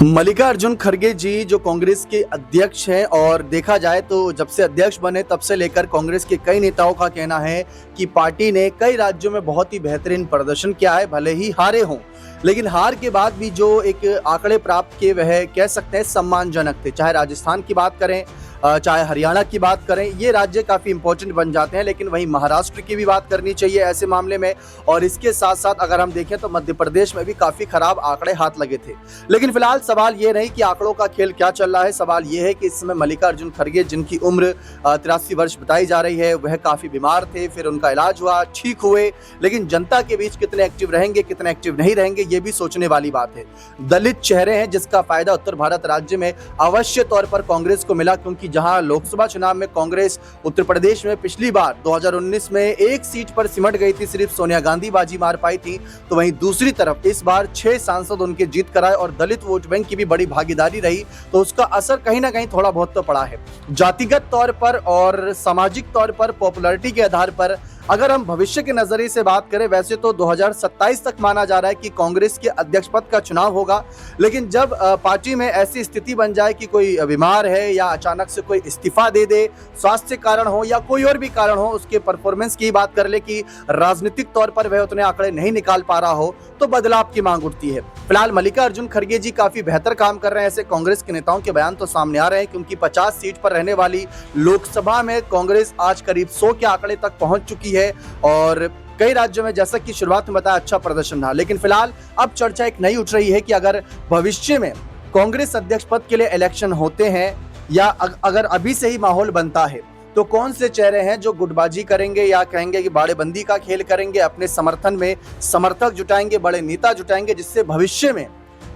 मल्लिकार्जुन खड़गे जी जो कांग्रेस के अध्यक्ष हैं और देखा जाए तो जब से अध्यक्ष बने तब से लेकर कांग्रेस के कई नेताओं का कहना है कि पार्टी ने कई राज्यों में बहुत ही बेहतरीन प्रदर्शन किया है, भले ही हारे हों, लेकिन हार के बाद भी जो एक आंकड़े प्राप्त किए वह कह सकते हैं सम्मानजनक थे। चाहे राजस्थान की बात करें, चाहे हरियाणा की बात करें, ये राज्य काफ़ी इंपॉर्टेंट बन जाते हैं। लेकिन वहीं महाराष्ट्र की भी बात करनी चाहिए ऐसे मामले में, और इसके साथ साथ अगर हम देखें तो मध्य प्रदेश में भी काफ़ी खराब आंकड़े हाथ लगे थे। लेकिन फिलहाल सवाल ये नहीं कि आंकड़ों का खेल क्या चल रहा है, सवाल ये है कि इस समय मल्लिकार्जुन खड़गे जिनकी उम्र 83 वर्ष बताई जा रही है, वह काफ़ी बीमार थे, फिर उनका इलाज हुआ, ठीक हुए, लेकिन जनता के बीच कितने एक्टिव रहेंगे, कितने एक्टिव नहीं रहेंगे, ये भी सोचने वाली बात है। दलित चेहरे हैं जिसका फायदा उत्तर भारत राज्य में अवश्य तौर पर कांग्रेस को मिला, क्योंकि जहां लोकसभा चुनाव में कांग्रेस उत्तर प्रदेश में पिछली बार 2019 में एक सीट पर सिमट गई थी, सिर्फ सोनिया गांधी बाजी मार पाई थी, तो वहीं दूसरी तरफ इस बार 6 सांसद उनके जीत कराए और दलित वोट बैंक की भी बड़ी भागीदारी रही, तो उसका असर कहीं ना कहीं थोड़ा बहुत तो पड़ा है। जातिगत तौर पर और सामाजिक तौर पर पॉपुलैरिटी के आधार पर अगर हम भविष्य के नजरिए से बात करें, वैसे तो 2027 तक माना जा रहा है कि कांग्रेस के अध्यक्ष पद का चुनाव होगा, लेकिन जब पार्टी में ऐसी स्थिति बन जाए कि कोई बीमार है या अचानक से कोई इस्तीफा दे दे, स्वास्थ्य कारण हो या कोई और भी कारण हो, उसके परफॉर्मेंस की बात कर ले कि राजनीतिक तौर पर वह उतने आंकड़े नहीं निकाल पा रहा हो, तो बदलाव की मांग उठती है। फिलहाल मल्लिकार्जुन खड़गे जी काफी बेहतर काम कर रहे हैं, ऐसे कांग्रेस के नेताओं के बयान तो सामने आ रहे हैं, क्योंकि 50 सीट पर रहने वाली लोकसभा में कांग्रेस आज करीब 100 के आंकड़े तक पहुंच चुकी है और कई राज्यों में, जैसा कि शुरुआत में बताया, अच्छा प्रदर्शन रहा। लेकिन फिलहाल अब चर्चा एक नई उठ रही है कि अगर भविष्य में कांग्रेस अध्यक्ष पद के लिए इलेक्शन होते हैं या अगर अभी से ही माहौल बनता है, तो कौन से चेहरे हैं जो गुटबाजी करेंगे या कहेंगे कि बाड़ेबंदी का खेल करेंगे, अपने समर्थन में समर्थक जुटाएंगे, बड़े नेता जुटाएंगे, जिससे भविष्य में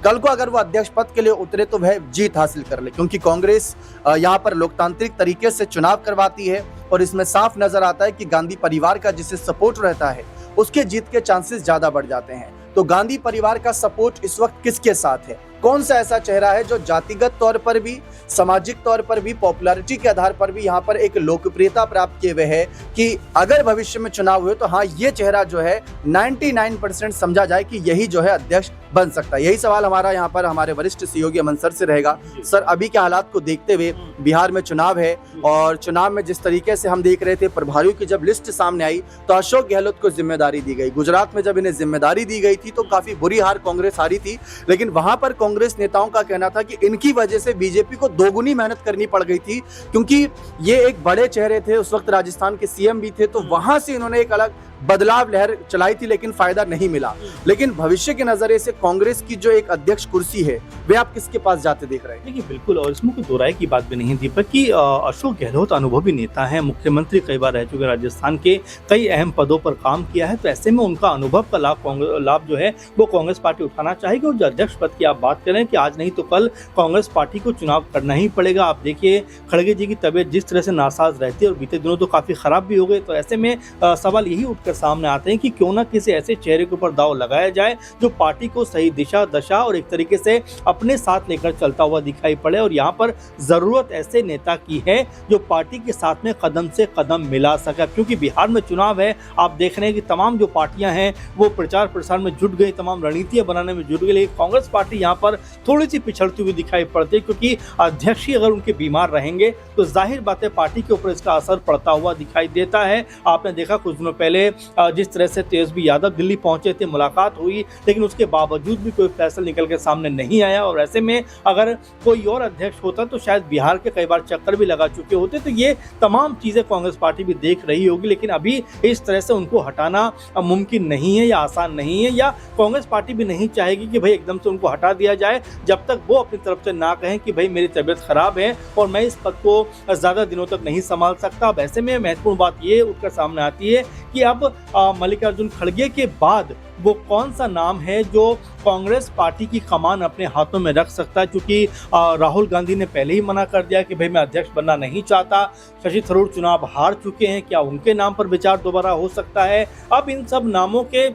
कल को अगर वो अध्यक्ष पद के लिए उतरे तो वह जीत हासिल कर ले। क्योंकि कांग्रेस यहाँ पर लोकतांत्रिक तरीके से चुनाव करवाती है और इसमें साफ नजर आता है कि गांधी परिवार का जिसे सपोर्ट रहता है उसके जीत के चांसेस ज्यादा बढ़ जाते हैं। तो गांधी परिवार का सपोर्ट इस वक्त किसके साथ है? कौन सा ऐसा चेहरा है जो जातिगत तौर पर भी, सामाजिक तौर पर भी, पॉपुलैरिटी के आधार पर भी यहाँ पर एक लोकप्रियता प्राप्त किए हुए है कि अगर भविष्य में चुनाव हुए तो हाँ, ये चेहरा जो है 99% समझा जाए कि यही जो है अध्यक्ष बन सकता है। यही सवाल हमारा यहाँ पर हमारे वरिष्ठ सहयोगी अमन सर से रहेगा। सर, अभी के हालात को देखते हुए बिहार में चुनाव है और चुनाव में जिस तरीके से हम देख रहे थे, प्रभारियों की जब लिस्ट सामने आई तो अशोक गहलोत को जिम्मेदारी दी गई। गुजरात में जब इन्हें जिम्मेदारी दी गई थी तो काफी बुरी हार कांग्रेस हारी थी, लेकिन वहां पर कांग्रेस नेताओं का कहना था कि इनकी वजह से बीजेपी को दोगुनी मेहनत करनी पड़ गई थी, क्योंकि ये एक बड़े चेहरे थे, उस वक्त राजस्थान के सीएम भी थे, तो वहां से इन्होंने एक अलग बदलाव लहर चलाई थी, लेकिन फायदा नहीं मिला। लेकिन भविष्य के नजरिए से कांग्रेस की जो एक अध्यक्ष कुर्सी है, वे आप किसके पास जाते देख रहे हैं? देखिए, बिल्कुल, और इसमें कोई दो राय की बात भी नहीं दीपक कि अशोक गहलोत अनुभवी नेता हैं, मुख्यमंत्री कई बार रह चुके, राजस्थान के कई अहम पदों पर काम किया है, तो ऐसे में उनका अनुभव का लाभ जो है वो कांग्रेस पार्टी उठाना चाहेगी। और जो अध्यक्ष पद की आप बात करें कि आज नहीं तो कल कांग्रेस पार्टी को चुनाव करना ही पड़ेगा। आप देखिए, खड़गे जी की तबीयत जिस तरह से नासाज रहती है और बीते दिनों तो काफी खराब भी हो गए, तो ऐसे में सवाल यही उठकर सामने आते हैं कि क्यों ना किसी ऐसे चेहरे के ऊपर दाव लगाया जाए जो पार्टी को सही दिशा, दशा और एक तरीके से अपने साथ लेकर चलता हुआ दिखाई पड़े। और यहाँ पर जरूरत ऐसे नेता की है जो पार्टी के साथ में कदम से कदम मिला सके, क्योंकि बिहार में चुनाव है। आप देख रहे हैं कि तमाम जो पार्टियां हैं वो प्रचार प्रसार में जुट गई, तमाम रणनीतियां बनाने में जुट गई, लेकिन कांग्रेस पार्टी यहाँ पर थोड़ी सी पिछड़ती हुई दिखाई पड़ती है, क्योंकि अध्यक्ष ही अगर उनके बीमार रहेंगे तो जाहिर बात है पार्टी के ऊपर इसका असर पड़ता हुआ दिखाई देता है। आपने देखा कुछ दिनों पहले जिस तरह से तेजस्वी यादव दिल्ली पहुंचे थे, मुलाकात हुई, लेकिन उसके बावजूद भी कोई फैसला निकल के सामने नहीं आया। और ऐसे में अगर कोई और अध्यक्ष होता तो शायद बिहार के कई बार चक्कर भी लगा चुके होते। तो ये तमाम चीजें कांग्रेस पार्टी भी देख रही होगी, लेकिन अभी इस तरह से उनको हटाना मुमकिन नहीं है या आसान नहीं है, या कांग्रेस पार्टी भी नहीं चाहेगी कि भाई एकदम से उनको हटा दिया जाए, जब तक वो अपनी तरफ से ना कहें कि भाई मेरी तबीयत खराब है और मैं इस पद को ज्यादा दिनों तक नहीं संभाल सकता। अब ऐसे में महत्वपूर्ण बात ये उठकर सामने आती है कि अब मल्लिकार्जुन खड़गे के बाद वो कौन सा नाम है जो कांग्रेस पार्टी की कमान अपने हाथों में रख सकता है, क्योंकि राहुल गांधी ने पहले ही मना कर दिया कि भाई मैं अध्यक्ष बनना नहीं चाहता। शशि थरूर चुनाव हार चुके हैं, क्या उनके नाम पर विचार दोबारा हो सकता है? अब इन सब नामों के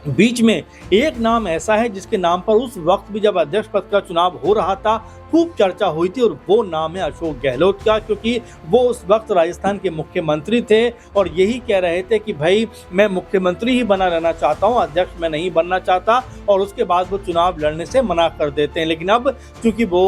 बीच में एक नाम ऐसा है जिसके नाम पर उस वक्त भी जब अध्यक्ष पद का चुनाव हो रहा था खूब चर्चा हुई थी, और वो नाम है अशोक गहलोत का, क्योंकि वो उस वक्त राजस्थान के मुख्यमंत्री थे और यही कह रहे थे कि भाई मैं मुख्यमंत्री ही बना रहना चाहता हूं, अध्यक्ष मैं नहीं बनना चाहता, और उसके बाद वो चुनाव लड़ने से मना कर देते हैं। लेकिन अब चूंकि वो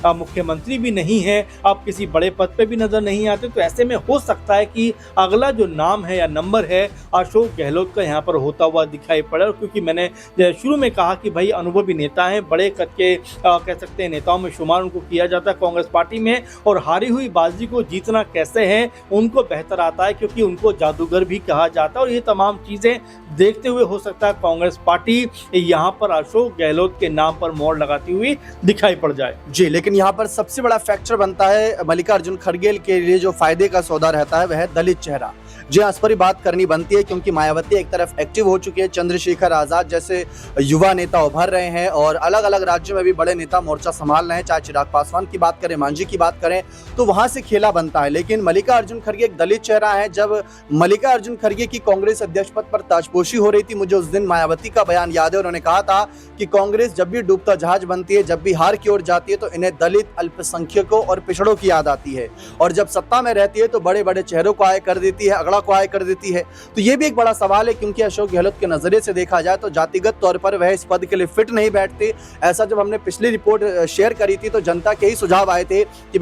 मुख्यमंत्री भी नहीं है, अब किसी बड़े पद पे भी नजर नहीं आते, तो ऐसे में हो सकता है कि अगला जो नाम है या नंबर है अशोक गहलोत का यहाँ पर होता हुआ दिखाई पड़े। और क्योंकि मैंने शुरू में कहा कि भाई अनुभवी नेता हैं, बड़े कद के कह सकते हैं नेताओं में शुमार उनको किया जाता है कांग्रेस पार्टी में, और हारी हुई बाजी को जीतना कैसे है उनको बेहतर आता है, क्योंकि उनको जादूगर भी कहा जाता है। और ये तमाम चीजें देखते हुए हो सकता है कांग्रेस पार्टी यहाँ पर अशोक गहलोत के नाम पर मोहर लगाती हुई दिखाई पड़ जाए। जी, लेकिन यहाँ पर सबसे बड़ा फैक्टर बनता है मल्लिकार्जुन खड़गे के लिए जो फायदे का सौदा रहता है वह है दलित चेहरा। जी हाँ, इस पर ही बात करनी बनती है, क्योंकि मायावती एक तरफ एक्टिव हो चुकी है, चंद्रशेखर आजाद जैसे युवा नेता उभर रहे हैं और अलग अलग राज्यों में भी बड़े नेता मोर्चा संभाल रहे हैं, चाहे चिराग पासवान की बात करें, मांझी की बात करें, तो वहां से खेला बनता है। लेकिन मल्लिकार्जुन खड़गे एक दलित चेहरा है। जब मल्लिकार्जुन खड़गे की कांग्रेस अध्यक्ष पद पर ताजपोशी हो रही थी, मुझे उस दिन मायावती का बयान याद है, उन्होंने कहा था कि कांग्रेस जब भी डूबता जहाज बनती है, जब भी हार की ओर जाती है, तो इन्हें दलित, अल्पसंख्यकों और पिछड़ों की याद आती है, और जब सत्ता में रहती है तो बड़े बड़े चेहरों को आय कर देती है, अगड़ा को आय कर देती है। तो ये भी एक बड़ा सवाल है, क्योंकि अशोक गहलोत के नजरिए से देखा जाए तो जातिगत तौर पर वह इस पद के लिए फिट नहीं बैठते। ऐसा जब हमने पिछली रिपोर्ट शेयर करी थी तो जनता के ही सुझाव आए थे कि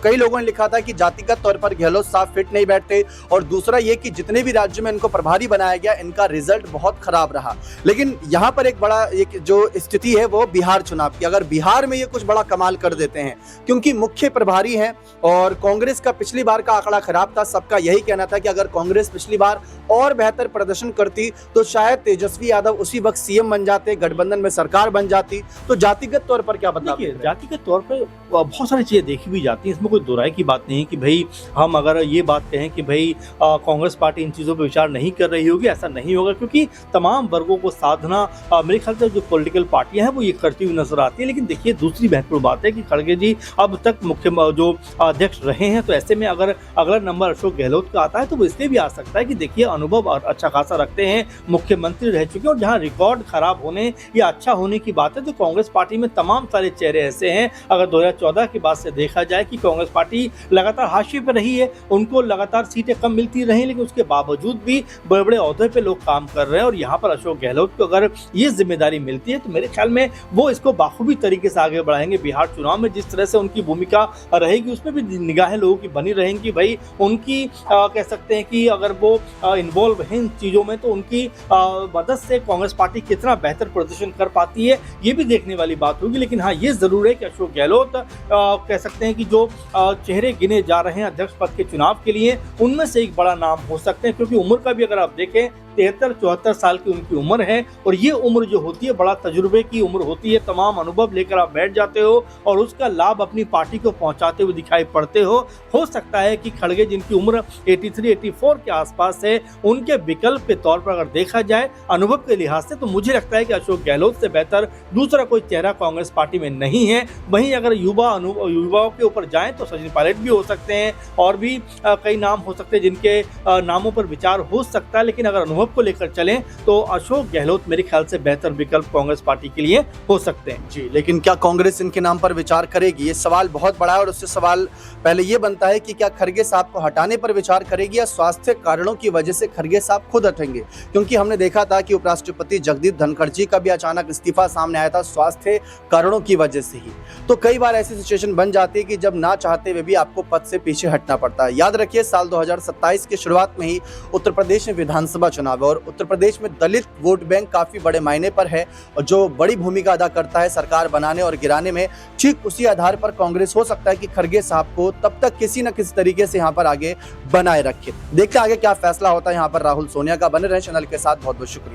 कई लोगों ने लिखा था कि जातिगत तौर पर गहलोत साहब फिट नहीं बैठते, और दूसरा ये कि जितने भी राज्यों में इनको प्रभारी बनाया गया इनका रिजल्ट बहुत खराब रहा। लेकिन यहाँ पर एक बड़ा एक जो स्थिति है वो बिहार चुनाव की, अगर बिहार में ये कुछ बड़ा कमाल कर देते हैं, क्योंकि मुख्य प्रभारी हैं और कांग्रेस का पिछली बार का आंकड़ा खराब था, सबका यही कहना था कि अगर कांग्रेस पिछली बार और बेहतर प्रदर्शन करती तो शायद तेजस्वी यादव उसी वक्त सीएम बन जाते, गठबंधन में सरकार बन जाती। तो जातिगत तौर पर क्या बदलाव? जातिगत तौर पर बहुत सारी चीजें देखी भी जाती हैं, इसमें कोई दो राय की बात नहीं है कि भाई हम अगर ये बात कहें कि भाई कांग्रेस पार्टी इन चीजों पर विचार नहीं कर रही होगी, ऐसा नहीं होगा, क्योंकि तमाम वर्गों को साधना मेरे ख्याल से जो पॉलिटिकल पार्टियां हैं वो ये करती हुई नजर आती है। लेकिन देखिए दूसरी महत्वपूर्ण बात है कि खड़गे जी अब तक मुख्य जो अध्यक्ष रहे हैं, तो ऐसे में अगर अगला नंबर अशोक गहलोत का आता है तो वो इसलिए भी आ सकता है कि देखिए अनुभव अच्छा खासा रखते हैं, मुख्यमंत्री रह चुके हैं, और जहां रिकॉर्ड खराब होने या अच्छा होने की बात है तो कांग्रेस पार्टी में तमाम सारे चेहरे ऐसे हैं। अगर 2014 के बाद से देखा जाए कि कांग्रेस पार्टी लगातार हाशिए पर रही है, उनको लगातार सीटें कम मिलती रही, लेकिन उसके बावजूद भी बड़े बड़े ओहदे पे लोग काम कर रहे हैं, और यहाँ पर अशोक गहलोत को अगर ये जिम्मेदारी मिलती है तो मेरे ख्याल में वो इसको बाखूबी तरीके से आगे बढ़ाएंगे। बिहार चुनाव में जिस तरह से उनकी भूमिका रहेगी उसमें भी निगाहें लोगों की बनी रहेंगी, भाई उनकी कह सकते हैं कि अगर वो इन्वॉल्व हैं इन चीजों में तो उनकी मदद से कांग्रेस पार्टी कितना बेहतर प्रदर्शन कर पाती है ये भी देखने वाली बात होगी। लेकिन हाँ, ये जरूर है कि अशोक गहलोत कह सकते हैं कि जो चेहरे गिने जा रहे हैं अध्यक्ष पद के चुनाव के लिए, उनमें से एक बड़ा नाम हो सकते हैं, क्योंकि उम्र का भी अगर आप देखें 73-74 साल की उनकी उम्र है, और ये उम्र जो होती है बड़ा तजुर्बे की उम्र होती है, तमाम अनुभव लेकर आप बैठ जाते हो और उसका लाभ अपनी पार्टी को पहुंचाते हुए दिखाई पड़ते हो सकता है कि खड़गे जिनकी उम्र 83-84 के आसपास है, उनके विकल्प के तौर पर अगर देखा जाए अनुभव के लिहाज से, तो मुझे लगता है कि अशोक गहलोत से बेहतर दूसरा कोई चेहरा कांग्रेस पार्टी में नहीं है। वहीं अगर युवाओं के ऊपर जाए तो सचिन पायलट भी हो सकते हैं, और भी कई नाम हो सकते हैं जिनके नामों पर विचार हो सकता है, लेकिन अगर अनुभव को लेकर चलें तो अशोक गहलोत मेरे ख्याल से बेहतर विकल्प कांग्रेस पार्टी के लिए हो सकते हैं। जी, लेकिन क्या कांग्रेस इनके नाम पर विचार करेगी? ये सवाल बहुत बड़ा है, और उससे सवाल पहले ये बनता है कि क्या खड़गे साहब को हटाने पर विचार करेगी या स्वास्थ्य कारणों की वजह से खड़गे साहब खुद हटेंगे? क्योंकि हमने देखा था कि उपराष्ट्रपति जगदीप धनखड़ जी का भी अचानक इस्तीफा सामने आया था स्वास्थ्य कारणों की वजह से ही। तो कई बार ऐसी सिचुएशन बन जाती है कि जब ना चाहते हुए भी आपको पद से पीछे हटना पड़ता है। याद रखिए साल 2027 की शुरुआत में ही उत्तर प्रदेश में विधानसभा चुनाव है, और उत्तर प्रदेश में दलित वोट बैंक काफी बड़े मायने पर है, और जो बड़ी भूमिका अदा करता है सरकार बनाने और गिराने में। ठीक उसी आधार पर कांग्रेस हो सकता है कि खड़गे साहब को तब तक किसी न किसी तरीके से यहाँ पर आगे बनाए रखे। देखते हैं आगे क्या फैसला होता है यहाँ पर राहुल सोनिया का। बने रहे चैनल के साथ, बहुत बहुत शुक्रिया।